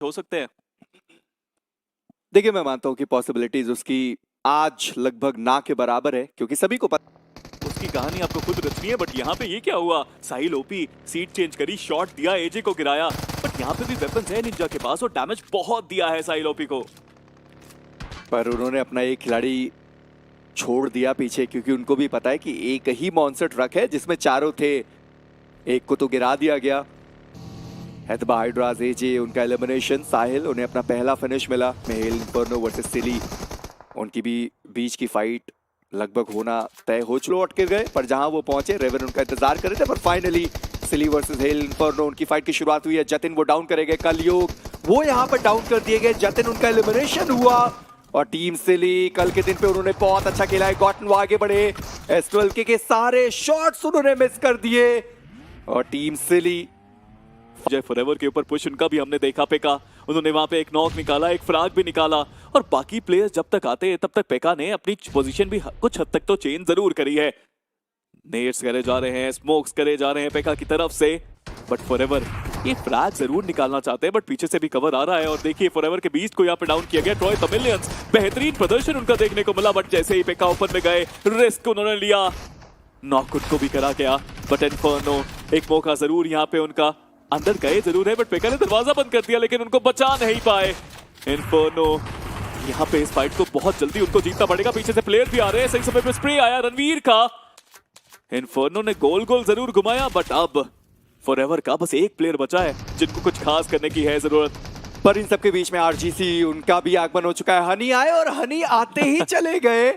हो सकते हैं? देखिए, मैं मानता हूँ कि पॉसिबिलिटीज उसकी आज लगभग ना के बराबर है, क्योंकि सभी को पता उसकी कहानी आपको खुद रचनी है। बट यहाँ पे ये क्या हुआ? साहिल ओपी सीट चेंज करी, शॉट दिया, एजे को गिराया। बट यहाँ पे भी वेपन्स है निंजा के पास और डैमेज बहुत दिया है साहिल ओपी को। पर उन्होंने अपना एक खिलाड़ी छोड़ दिया पीछे, क्योंकि उनको भी पता है कि एक ही मॉन्स्टर ट्रक है जिसमें चारों थे, एक को तो गिरा दिया गया। हैदबा हाइड्राज एजे उनका एलिमिनेशन, साहिल उन्हें अपना पहला फिनिश मिला। मेल इंफर्नो वर्सेस सिली, उनकी भी बीच की फाइट लगभग होना तय हो चुके, अटके गए, पर जहां वो पहुंचे रेवन उनका इंतजार कर रहे थे। पर फाइनली सिली वर्सेस हेल इंफर्नो, उनकी फाइट की शुरुआत हुई है। जतिन वो डाउन करे गए, कलयुग वो यहां पर डाउन कर दिए गए। जतिन उनका एलिमिनेशन हुआ और टीम सिली कल के दिन पे उन्होंने बहुत अच्छा खेला है। गॉटन वो आगे बढ़े, एस्ट्रल के सारे शॉट्स उन्होंने मिस कर दिए और टीम सिली जय फॉरएवर के ऊपर पुश उनका भी हमने देखा। पेका उन्होंने वहां पे एक नॉक निकाला, एक फ्रैग भी निकाला और बाकी प्लेयर्स जब तक आते हैं तब तक पेका ने अपनी पोजीशन भी कुछ हद तक तो चेंज जरूर करी है। नेट्स करे जा रहे हैं, स्मोक्स करे जा रहे हैं पेका की तरफ से। बट फॉरएवर ये फ्रैग जरूर निकालना चाहते हैं, बट पीछे से भी कवर आ रहा है। और देखिए फॉरएवर के बीस्ट को यहाँ पे डाउन किया गया। ट्रॉय तमिलियंस बेहतरीन प्रदर्शन उनका देखने को मिला, बट जैसे ही पेका ओपन में गए रिस्क उन्होंने लिया, नॉक खुद को भी करा गया। बट इन्फर्नो एक मौका जरूर यहाँ पे उनका, अंदर गए जरूर है बट पेका ने दरवाजा बंद कर दिया, लेकिन उनको बचा नहीं पाए। इन्फर्नो यहाँ पे इस फाइट को बहुत जल्दी उनको जीतना पड़ेगा। पीछे से प्लेयर भी आ रहे हैं, सही समय पे स्प्रे आया रणवीर का। इन्फर्नो ने गोल गोल जरूर घुमाया, बट अब फॉरएवर का बस एक प्लेयर बचा है जिनको कुछ खास करने की है जरूरत। पर इन सबके बीच में आरजीसी उनका भी आगमन हो चुका है। हनी आए और हनी आते ही चले गए,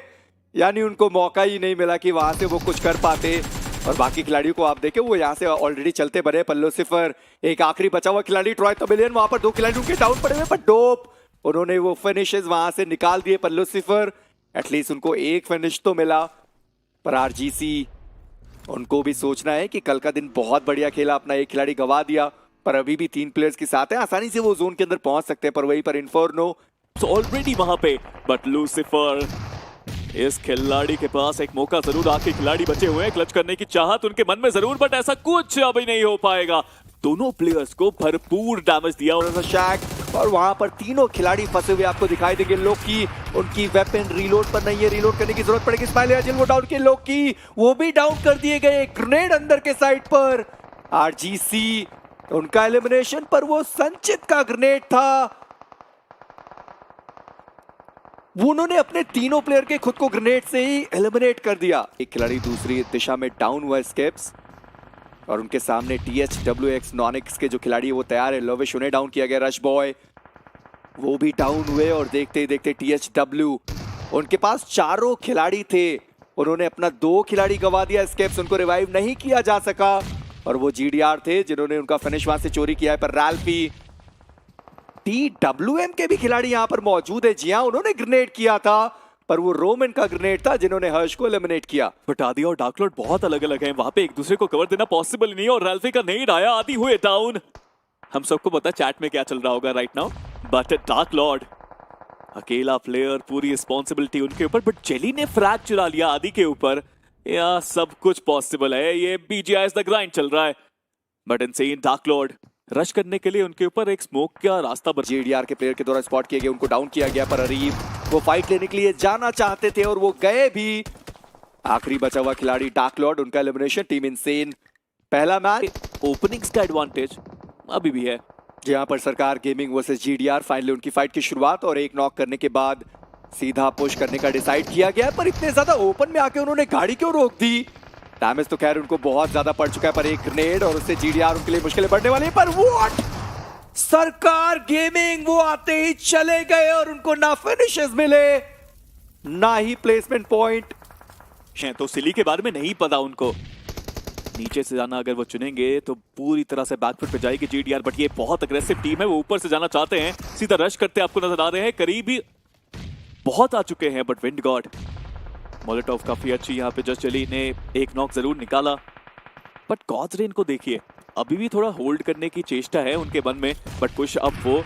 यानी उनको मौका ही नहीं मिला कि वहां से वो कुछ कर पाते। और बाकी खिलाड़ियों को आप देखें, वो यहाँ से ऑलरेडी चलते बने। पल्लो सिफर एक आखिरी बचा हुआ खिलाड़ी, ट्रॉय तमिलियन वहां पर दो खिलाड़ी उनके डाउन पड़े हुए, पर डोप उन्होंने वो फिनिशेस वहां से निकाल दिए। पल्लो सिफर एटलीस्ट उनको एक फिनिश तो मिला। पर आरजीसी उनको भी सोचना है कि कल का दिन बहुत बढ़िया खेला, अपना एक खिलाड़ी गवा दिया, पर अभी भी 3 प्लेयर्स के साथ है, आसानी से वो जोन के अंदर पहुंच सकते हैं। पर वहीं पर इन्फर्नो ऑलरेडी वहां पे, बट लूसिफर इस खिलाड़ी के पास एक मौका जरूर, आके खिलाड़ी बचे हुए हैं, क्लच करने की चाहत उनके मन में जरूर, बट ऐसा कुछ अभी नहीं हो पाएगा। दोनों प्लेयर्स को भरपूर डैमेज दिया शैक, और वहां पर तीनों खिलाड़ी फंसे हुए आपको दिखाई देंगे। लोकी उनकी वेपन रीलोड पर नहीं है, रीलोड करने की जरूरत पड़ेगी। स्माइल एजिल वो डाउन के, लोकी वो भी डाउन कर दिए गए। ग्रेनेड अंदर के साइड पर, आरजीसी उनका एलिमिनेशन, पर वो संचित का ग्रेनेड था। वो उन्होंने अपने तीनों प्लेयर के खुद को ग्रेनेड से ही एलिमिनेट कर दिया। एक खिलाड़ी दूसरी दिशा में डाउन हुआ स्केप्स, और उनके सामने THWX नॉनिक्स के जो खिलाड़ी है वो तैयार है। लविश उन्हें डाउन किया गया, रश बॉय वो भी डाउन हुए। और देखते ही देखते THW, उनके पास चारों खिलाड़ी थे, उन्होंने अपना 2 खिलाड़ी गवा दिया। स्केप्स उनको रिवाइव नहीं किया जा सका, और वो GDR थे जिन्होंने उनका फिनिश वहां से चोरी किया है। पर रैल्फी TWM के भी खिलाड़ी यहां पर मौजूद है। जी हां, उन्होंने ग्रेनेड किया था, पर वो रोमन का ग्रेनेड था जिन्होंने हर्ष को एलिमिनेट किया। बट आदि और डार्क लॉर्ड बहुत अलग अलग हैं, वहां पे एक दूसरे को कवर देना पॉसिबल नहीं है। और रैल्फी का नहीं आया, आदि हुए डाउन। हम सबको पता चैट में क्या चल रहा होगा right now, but dark Lord अकेला प्लेयर, पूरी रिस्पॉन्सिबिलिटी उनके ऊपर। बट जेली ने फ्रैग चुरा लिया आदि के ऊपर, या सब कुछ पॉसिबल है। ये BGIS द ग्राइंड चल रहा है, but insane dark Lord rush करने के लिए उनके ऊपर एक स्मोक का रास्ता बना। GDR के प्लेयर के द्वारा स्पॉट किए गए, उनको डाउन किया गया। पर अरीब वो फाइट लेने के लिए जाना चाहते थे और वो गए भी। आखिरी बचा हुआ खिलाड़ी डार्क लॉर्ड, उनका एलिमिनेशन। टीम इनसेन पहला मैच, ओपनिंग्स का एडवांटेज अभी भी है। जहां पर सरकार गेमिंग वर्सेस GDR, फाइनली उनकी फाइट की शुरुआत, और एक नॉक करने के बाद सीधा पुश करने का डिसाइड किया गया। पर इतने ज्यादा ओपन में आके उन्होंने गाड़ी क्यों रोक दी? डैमेज तो खैर उनको बहुत ज्यादा पड़ चुका है, पर एक ग्रेनेड और उससे GDR उनके लिए मुश्किलें बढ़ने वाली है। पर व्हाट, सरकार गेमिंग वो आते ही चले गए और उनको ना फिनिशेस मिले ना ही प्लेसमेंट पॉइंट। तो सिली के बारे में नहीं पता उनको, नीचे से जाना अगर वो चुनेंगे तो पूरी तरह से बैकफुट पे जाएगी GDR। बट ये बहुत अग्रेसिव टीम है, वो ऊपर से जाना चाहते हैं, सीधा रश करते आपको नजर आ रहे हैं। करीब ही बहुत आ चुके हैं, बट विंड गॉड मोलेटोव काफी अच्छी यहाँ पे जस्ट चली ने एक नॉक जरूर निकाला। बट गॉड्स रेन को देखिए, अभी भी थोड़ा होल्ड करने की चेष्टा है उनके मन में, बट पुश अब वो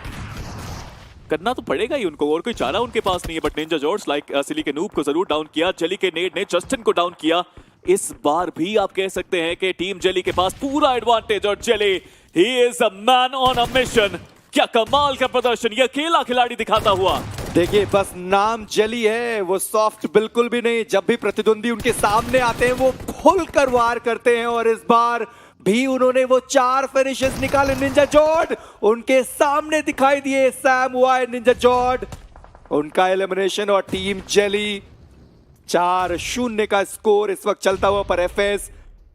करना तो पड़ेगा ही उनको, और कोई चारा उनके पास नहीं है। बट निंजा जॉर्ज लाइक सिली के नूब को जरूर डाउन किया, जेली के नेड ने जस्टिन को डाउन किया। इस बार भी आप कह सकते हैं कि टीम जेली के पास पूरा एडवांटेज, और jelly he is a man on a mission. क्या कमाल का प्रदर्शन ये अकेला खिलाड़ी दिखाता हुआ। देखिए बस नाम जली है, वो सॉफ्ट बिल्कुल भी नहीं। जब भी प्रतिद्वंदी उनके सामने आते हैं वो खुलकर वार करते हैं, और इस बार भी उन्होंने वो 4 फिनिशेस निकाले। निंजा जॉर्ड उनके सामने दिखाई दिए। सैम वाई, निंजा जॉर्ड, उनका एलिमिनेशन, और टीम जेली 4-0 का स्कोर इस वक्त चलता हुआ। पर एफएस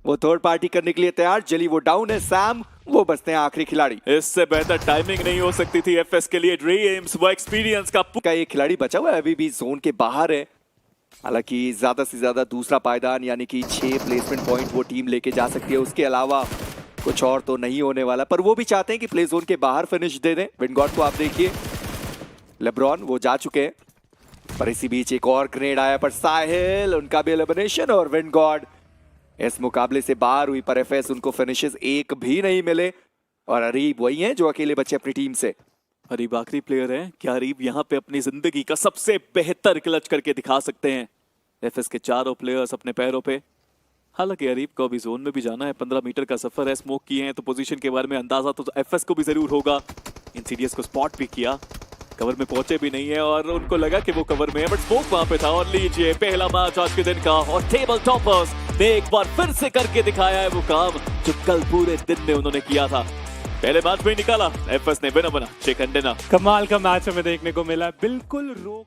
वो थर्ड पार्टी करने के लिए तैयार। जेली वो डाउन है, सैम वो बचते हैं आखिरी खिलाड़ी। इससे बेहतर टाइमिंग नहीं हो सकती थी एफएस के लिए। ड्रीम्स वो एक्सपीरियंस का ये खिलाड़ी बचा हुआ है, अभी भी जोन के बाहर है। हालांकि ज्यादा से ज्यादा दूसरा पायदान यानी कि 6 प्लेसमेंट पॉइंट वो टीम लेके जा सकती है, उसके अलावा कुछ और तो नहीं होने वाला। पर वो भी चाहते हैं कि प्ले जोन के बाहर फिनिश दे दें। विंडगॉड को आप देखिए, लेब्रॉन वो जा चुके हैं, पर इसी बीच एक और ग्रेनेड आया पर साहिल, उनका भी एलिमिनेशन, और विंडगॉड इस मुकाबले से बाहर हुई। पर एफएस उनको फिनिशेस एक भी नहीं मिले, और अरीब वही हैं जो अकेले बचे अपनी टीम से। अरीब आखिरी प्लेयर है। क्या अरीब यहाँ पे अपनी जिंदगी का सबसे बेहतर क्लच करके दिखा सकते हैं? एफएस के चारों प्लेयर्स अपने पैरों पे। हालांकि अरीब को अभी जोन में भी जाना है, 15 मीटर का सफर है, स्मोक किए हैं तो पोजीशन के बारे में अंदाजा तो एफएस को भी जरूर होगा। इंसीडियस को स्पॉट भी किया, कवर में पहुंचे भी नहीं है, और उनको लगा कि वो कवर में है, बट स्मोक वहां पे था। और लीजिए पहला मैच आज के दिन का, और टेबल टॉपर्स ने एक बार फिर से करके दिखाया है वो काम जो कल पूरे दिन में उन्होंने किया था। पहले मैच में ही निकाला, एफएस ने विनर बना चिकन डिनर। कमाल का मैच हमें देखने को मिला, बिल्कुल रोक